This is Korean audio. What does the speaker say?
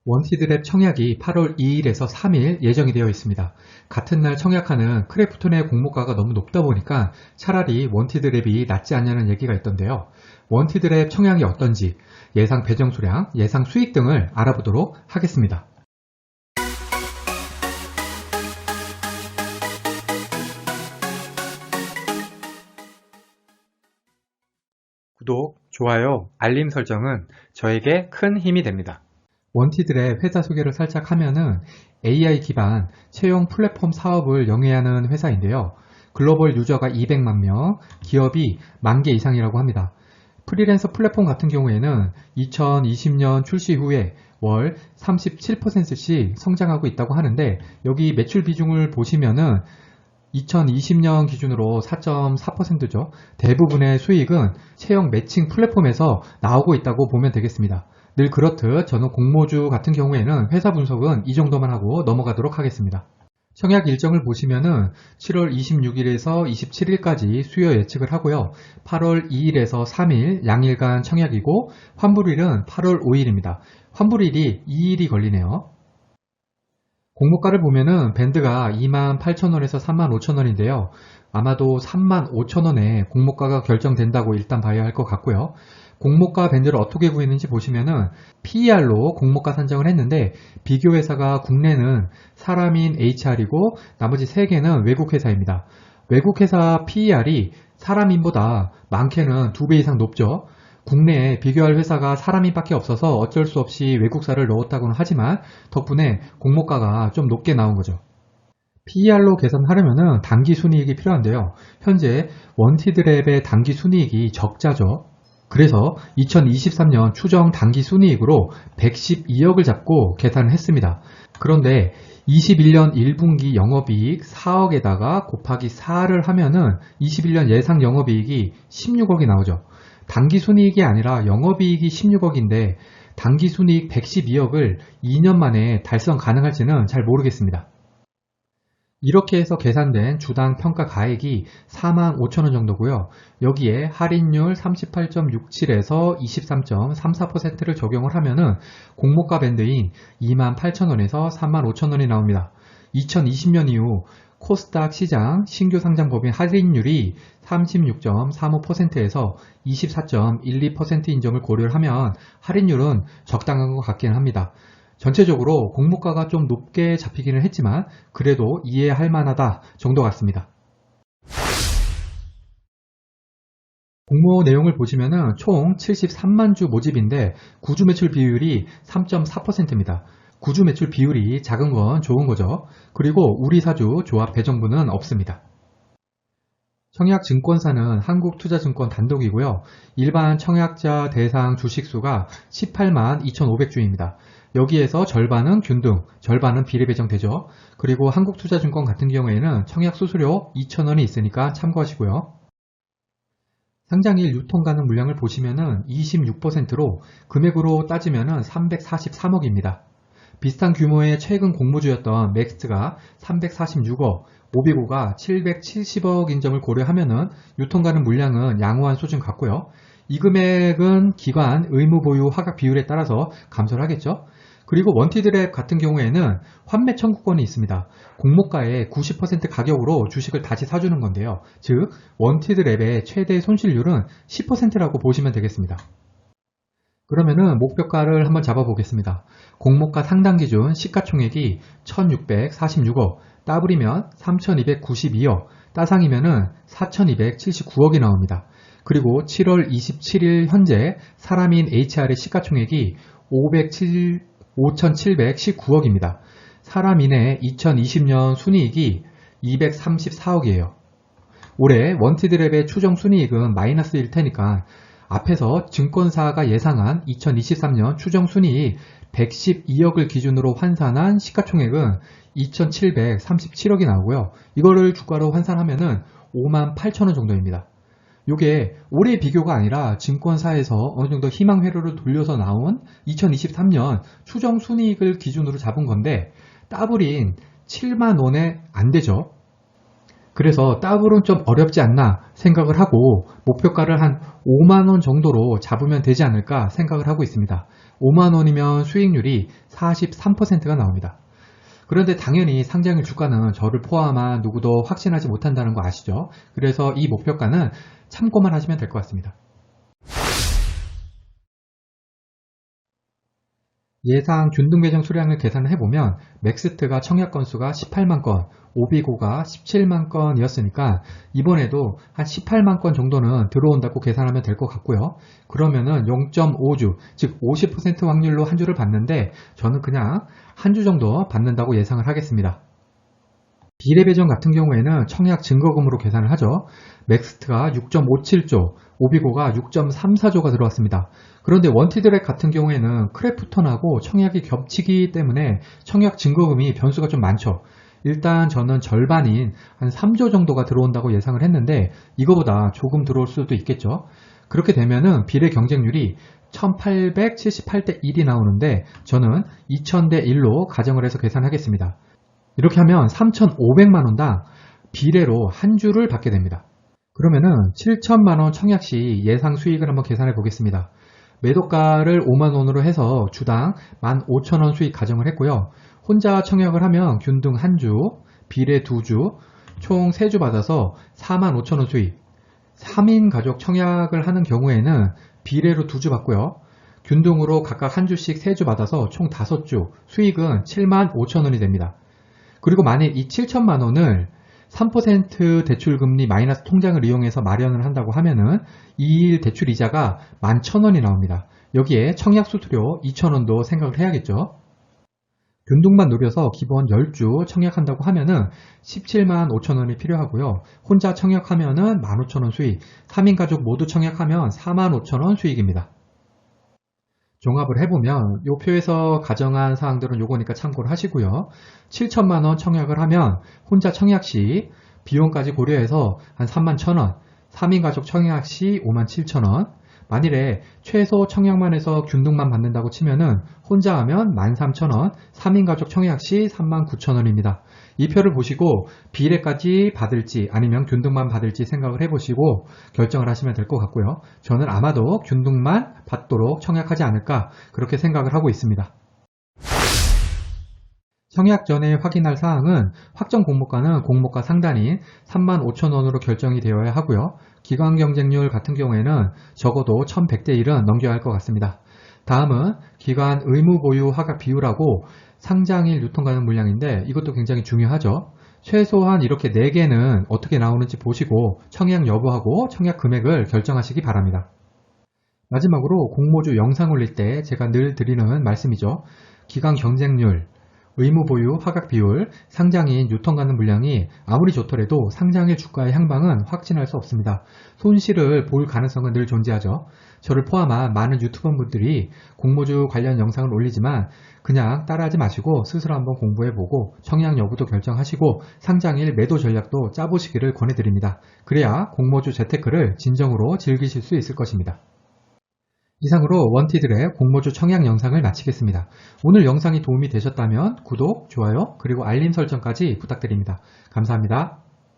원티드랩 청약이 8월 2일에서 3일 예정이 되어 있습니다. 같은 날 청약하는 크래프톤의 공모가가 너무 높다 보니까 차라리 원티드랩이 낫지 않냐는 얘기가 있던데요. 원티드랩 청약이 어떤지, 예상 배정 수량, 예상 수익 등을 알아보도록 하겠습니다. 구독, 좋아요, 알림 설정은 저에게 큰 힘이 됩니다. 원티드랩 회사 소개를 살짝 하면은 AI 기반 채용 플랫폼 사업을 영위하는 회사인데요. 글로벌 유저가 200만 명, 기업이 10,000개 이상이라고 합니다. 프리랜서 플랫폼 같은 경우에는 2020년 출시 후에 월 37%씩 성장하고 있다고 하는데, 여기 매출 비중을 보시면은 2020년 기준으로 4.4%죠. 대부분의 수익은 채용 매칭 플랫폼에서 나오고 있다고 보면 되겠습니다. 늘 그렇듯 저는 공모주 같은 경우에는 회사 분석은 이 정도만 하고 넘어가도록 하겠습니다. 청약 일정을 보시면은 7월 26일에서 27일까지 수요 예측을 하고요. 8월 2일에서 3일 양일간 청약이고, 환불일은 8월 5일입니다. 환불일이 2일이 걸리네요. 공모가를 보면은 밴드가 28,000원에서 35,000원인데요. 아마도 35,000원에 공모가가 결정된다고 일단 봐야 할 것 같고요. 공모가 밴드를 어떻게 구했는지 보시면은 PER로 공모가 산정을 했는데, 비교 회사가 국내는 사람인 HR이고 나머지 3개는 외국 회사입니다. 외국 회사 PER이 사람인보다 많게는 2배 이상 높죠. 국내에 비교할 회사가 사람인밖에 없어서 어쩔 수 없이 외국사를 넣었다고는 하지만 덕분에 공모가가 좀 높게 나온 거죠. PER로 계산하려면 단기 순이익이 필요한데요. 현재 원티드랩의 단기 순이익이 적자죠. 그래서 2023년 추정 단기 순이익으로 112억을 잡고 계산을 했습니다. 그런데 21년 1분기 영업이익 4억에다가 곱하기 4를 하면은 21년 예상 영업이익이 16억이 나오죠. 단기 순이익이 아니라 영업이익이 16억인데 단기 순이익 112억을 2년 만에 달성 가능할지는 잘 모르겠습니다. 이렇게 해서 계산된 주당 평가 가액이 45,000원 정도고요. 여기에 할인율 38.67에서 23.34%를 적용을 하면은 공모가 밴드인 28,000원에서 35,000원이 나옵니다. 2020년 이후 코스닥 시장 신규 상장 법인 할인율이 36.35%에서 24.12%인 점을 고려를 하면 할인율은 적당한 것 같긴 합니다. 전체적으로 공모가가 좀 높게 잡히기는 했지만 그래도 이해할 만하다 정도 같습니다. 공모 내용을 보시면은 총 73만 주 모집인데 구주 매출 비율이 3.4%입니다. 구주 매출 비율이 작은 건 좋은 거죠. 그리고 우리 사주 조합 배정부는 없습니다. 청약 증권사는 한국투자증권 단독이고요. 일반 청약자 대상 주식수가 18만 2,500주입니다. 여기에서 절반은 균등, 절반은 비례 배정되죠. 그리고 한국투자증권 같은 경우에는 청약 수수료 2,000원이 있으니까 참고하시고요. 상장일 유통 가능 물량을 보시면은 26%로 금액으로 따지면은 343억입니다. 비슷한 규모의 최근 공모주였던 맥스가 346억, 오비고가 770억인 점을 고려하면은 유통 가능 물량은 양호한 수준 같고요. 이 금액은 기관 의무 보유 허가 비율에 따라서 감소를 하겠죠. 그리고 원티드랩 같은 경우에는 환매 청구권이 있습니다. 공모가의 90% 가격으로 주식을 다시 사주는 건데요. 즉 원티드랩의 최대 손실률은 10%라고 보시면 되겠습니다. 그러면은 목표가를 한번 잡아보겠습니다. 공모가 상당 기준 시가총액이 1646억, 따블이면 3292억, 따상이면은 4279억이 나옵니다. 그리고 7월 27일 현재 사람인 HR의 시가총액이 5,719억입니다. 사람인의 2020년 순이익이 234억이에요. 올해 원티드랩의 추정 순이익은 마이너스일 테니까 앞에서 증권사가 예상한 2023년 추정 순이익 112억을 기준으로 환산한 시가총액은 2,737억이 나오고요. 이거를 주가로 환산하면은 58,000원 정도입니다. 이게 올해 비교가 아니라 증권사에서 어느 정도 희망 회로를 돌려서 나온 2023년 추정 순이익을 기준으로 잡은 건데, 따블인 7만 원에 안 되죠. 그래서 더블은 좀 어렵지 않나 생각을 하고 목표가를 한 5만원 정도로 잡으면 되지 않을까 생각을 하고 있습니다. 5만원이면 수익률이 43%가 나옵니다. 그런데 당연히 상장일 주가는 저를 포함한 누구도 확신하지 못한다는 거 아시죠? 그래서 이 목표가는 참고만 하시면 될 것 같습니다. 예상 균등 배정 수량을 계산을 해보면 맥스트가 청약 건수가 18만 건, 오비고가 17만 건이었으니까 이번에도 한 18만 건 정도는 들어온다고 계산하면 될 것 같고요. 그러면은 0.5주, 즉 50% 확률로 한 주를 받는데 저는 그냥 한 주 정도 받는다고 예상을 하겠습니다. 비례 배정 같은 경우에는 청약 증거금으로 계산을 하죠. 맥스트가 6.57조, 오비고가 6.34조가 들어왔습니다. 그런데 원티드랙 같은 경우에는 크래프톤하고 청약이 겹치기 때문에 청약 증거금이 변수가 좀 많죠. 일단 저는 절반인 한 3조 정도가 들어온다고 예상을 했는데 이거보다 조금 들어올 수도 있겠죠. 그렇게 되면은 비례 경쟁률이 1878대 1이 나오는데 저는 2000대 1로 가정을 해서 계산하겠습니다. 이렇게 하면 3,500만원당 비례로 한 주를 받게 됩니다. 그러면은 7천만원 청약 시 예상 수익을 한번 계산해 보겠습니다. 매도가를 5만원으로 해서 주당 15,000원 수익 가정을 했고요. 혼자 청약을 하면 균등 한 주, 비례 2주, 총 3주 받아서 45,000원 수익. 3인 가족 청약을 하는 경우에는 비례로 2주 받고요. 균등으로 각각 한 주씩 3주 받아서 총 5주, 수익은 75,000원이 됩니다. 그리고 만약 이 7천만 원을 3% 대출금리 마이너스 통장을 이용해서 마련을 한다고 하면은 2일 대출 이자가 11,000원이 나옵니다. 여기에 청약 수수료 2,000원도 생각을 해야겠죠. 균등만 노려서 기본 10주 청약한다고 하면은 17만 5천원이 필요하고요. 혼자 청약하면은 15,000원 수익, 3인 가족 모두 청약하면 4만 5천원 수익입니다. 종합을 해보면 이 표에서 가정한 사항들은 요거니까 참고를 하시고요. 7천만원 청약을 하면 혼자 청약 시 비용까지 고려해서 한 3만 1,000원, 3인 가족 청약 시 5만 7천원, 만일에 최소 청약만 해서 균등만 받는다고 치면은 혼자 하면 13,000원, 3인 가족 청약 시 39,000원입니다. 이 표를 보시고 비례까지 받을지 아니면 균등만 받을지 생각을 해보시고 결정을 하시면 될 것 같고요. 저는 아마도 균등만 받도록 청약하지 않을까 그렇게 생각을 하고 있습니다. 청약 전에 확인할 사항은 확정 공모가는 공모가 상단인 35,000원으로 결정이 되어야 하고요. 기관 경쟁률 같은 경우에는 적어도 1100대 1은 넘겨야 할 것 같습니다. 다음은 기관 의무 보유 허가 비율하고 상장일 유통가능 물량인데 이것도 굉장히 중요하죠. 최소한 이렇게 4개는 어떻게 나오는지 보시고 청약 여부하고 청약 금액을 결정하시기 바랍니다. 마지막으로 공모주 영상 올릴 때 제가 늘 드리는 말씀이죠. 기관 경쟁률, 의무 보유 허각 비율, 상장인 유통 가능 물량이 아무리 좋더라도 상장일 주가의 향방은 확진할 수 없습니다. 손실을 볼 가능성은 늘 존재하죠. 저를 포함한 많은 유튜버분들이 공모주 관련 영상을 올리지만 그냥 따라하지 마시고 스스로 한번 공부해보고 청약 여부도 결정하시고 상장일 매도 전략도 짜보시기를 권해드립니다. 그래야 공모주 재테크를 진정으로 즐기실 수 있을 것입니다. 이상으로 원티드의 공모주 청약 영상을 마치겠습니다. 오늘 영상이 도움이 되셨다면 구독, 좋아요, 그리고 알림 설정까지 부탁드립니다. 감사합니다.